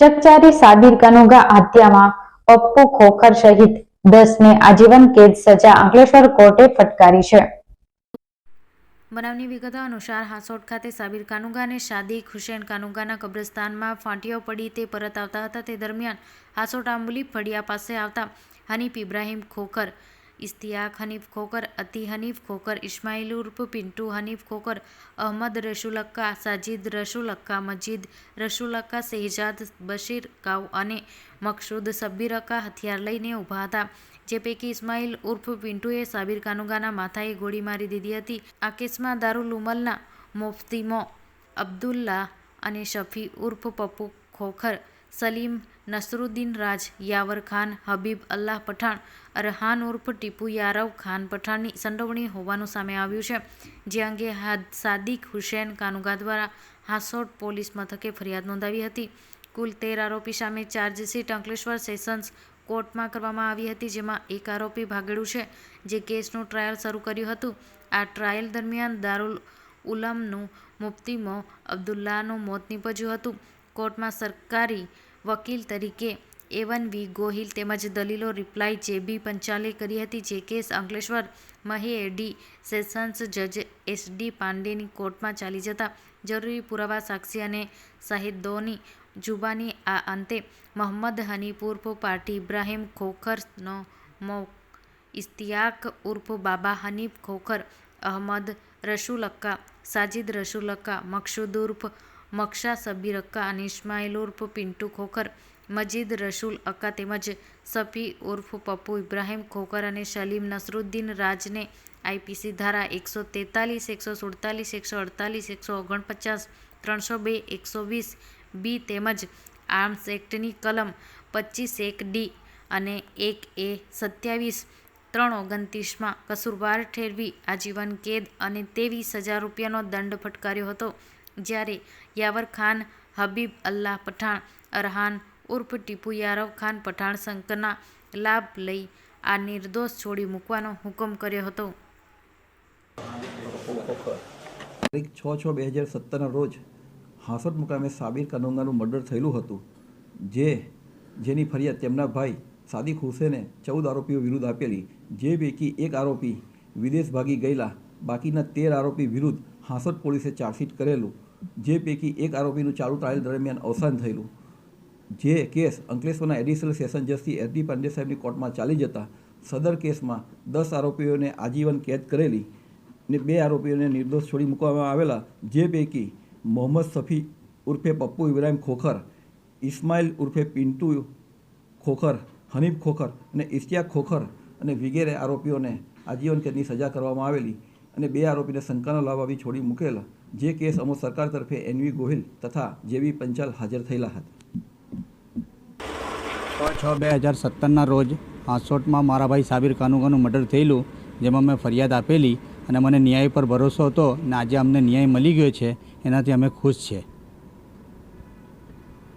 ચકચારી સાબિર કાનુગા હત્યામાં પપ્પુ ખોખર સહિત 10ને આજીવન કેદ સજા અંકલેશ્વર કોર્ટે ફટકારી છે। બનાવની વિગતો અનુસાર હાંસોટ ખાતે સાબિર કાનુગા અને સાદિક હુસેન કાનુગાના કબ્રસ્તાનમાં ફાંટીઓ પડી તે પરત આવતા હતા। તે દરમિયાન હાંસોટ આંબલી ફળિયા પાસે આવતા હનીફ ઇબ્રાહીમ ખોખર, ઇશ્તિયાક હનીફ ખોખર, અતિ હનીફ ખોખર, ઇસ્માઇલ ઉર્ફ પિન્ટુ હનીફ ખોખર, અહમદ રસુલક્કા, સાજિદ રસુલક્કા, મજીદ રસુલક્કા, શહેજાદ બશીર કાવ અને મકસૂદ સબ્બીરક્કા હથિયાર લઈને ઊભા હતા, જે પૈકી ઇસ્માઇલ ઉર્ફ પિન્ટુએ સાબિર કાનુગાના માથાએ ગોળી મારી દીધી હતી। આ કેસમાં દારૂલ ઉમલના મુફ્તી મો અબ્દુલ્લા અને શફી ઉર્ફ પપ્પુ ખોખર, સલીમ નસરુદ્દીન રાજ, યાવર ખાન, હબીબ અલ્લાહ પઠાણ, અરહાન ઉર્ફ ટીપુ યારવ ખાન પઠાણની સંડોવણી હોવાનું સામે આવ્યું છે, જે અંગે સાદિક હુસેન કાનુગા દ્વારા હાંસોટ પોલીસ મથકે ફરિયાદ નોંધાવી હતી। કુલ 13 આરોપી સામે ચાર્જશીટ અંકલેશ્વર સેશન્સ કોર્ટમાં કરવામાં આવી હતી, જેમાં એક આરોપી ભાગેડુ છે, જે કેસનું ટ્રાયલ શરૂ કર્યું હતું। આ ટ્રાયલ દરમિયાન દારૂલ ઉલમનું મુફ્તી મો અબ્દુલ્લાનું મોત નીપજ્યું હતું। કોર્ટમાં સરકારી વકીલ તરીકે A1V ગોહિલ તેમજ દલીલો રિપ્લાય JB પંચાલે કરી હતી, જે કેસ અંકલેશ્વર મહેએડી સેશન્સ જજ SD પાંડેની કોર્ટમાં ચાલી જતા જરૂરી પુરાવા, સાક્ષી અને શાહિદોની જુબાની આ અંતે મોહમ્મદ હનીફ ઉર્ફ પાર્ટી ઇબ્રાહીમ ખોખરનો મોત, ઇશ્તિયાક ઉર્ફ બાબા હનીફ ખોખર, અહમદ રસુલક્કા, સાજિદ રસુલક્કા, મકસૂદ ઉર્ફ મક્ષા સબ્બીરક્કા અને ઇસ્માઇલ ઉર્ફ પિન્ટુ ખોખર, મજીદ રસુલ અક્કા તેમજ શફી ઉર્ફ પપ્પુ ઇબ્રાહીમ ખોખર અને સલીમ નસરુદ્દીન રાજને IPC ધારા 143, 147, 148, 149, 302, 120B તેમજ આર્મ્સ એક્ટની કલમ 25(1)D અને 1A27(3)(29) કસૂરવાર ઠેરવી આજીવન કેદ અને 23,000 રૂપિયાનો દંડ ફટકાર્યો હતો, જ્યારે યાવર ખાન, હબીબ અલ્લાહ પઠાણ, અરહાન ઉર્ફ ટીપુ યારવ ખાન પઠાણ શંકના લાભ લઈ આ નિર્દોષ છોડી મૂકવાનો હુકમ કર્યો હતો। તારીખ 6/6/2017 રોજ હાંસોટ મુકામે સાબિર કાનુગાનું મર્ડર થયેલું હતું, જેની ફરિયાદ તેમના ભાઈ સાદિક હુસેને 14 આરોપીઓ વિરુદ્ધ આપેલી, જે પૈકી એક આરોપી વિદેશ ભાગી ગયેલા, બાકીના 13 આરોપી વિરુદ્ધ હાંસોટ પોલીસે ચાર્જશીટ કરેલું, જે પૈકી એક આરોપીનું ચાલુ ટ્રાયલ દરમિયાન અવસાન થયેલું। જે કેસ અંકલેશ્વરના એડિશનલ સેશન જજ શ્રી SD પાંડે સાહેબની કોર્ટમાં ચાલી જતા સદર કેસમાં 10 આરોપીઓને આજીવન કેદ કરેલી અને 2 આરોપીઓને નિર્દોષ છોડી મૂકવામાં આવેલા, જે પૈકી મોહમ્મદ શફી ઉર્ફે પપ્પુ ઇબ્રાહીમ ખોખર, ઇસ્માઇલ ઉર્ફે પિન્ટુ ખોખર, હનીફ ખોખર અને ઇશ્તિયાક ખોખર અને વગેરે આરોપીઓને આજીવન કેદની સજા કરવામાં આવેલી અને 2 આરોપીને શંકાનો લાભ આપી છોડી મૂકેલા। જે કેસ અમો સરકાર તરફે NV ગોહિલ તથા JB પંચાલ હાજર થયેલા હતા। 6/6/2017 રોજ હાંસોટમાં મારા ભાઈ સાબિર કાનુગાનું મર્ડર થયેલું, જેમાં મેં ફરિયાદ આપેલી અને મને ન્યાય પર ભરોસો હતો અને આજે અમને ન્યાય મળી ગયો છે, એનાથી અમે ખુશ છે।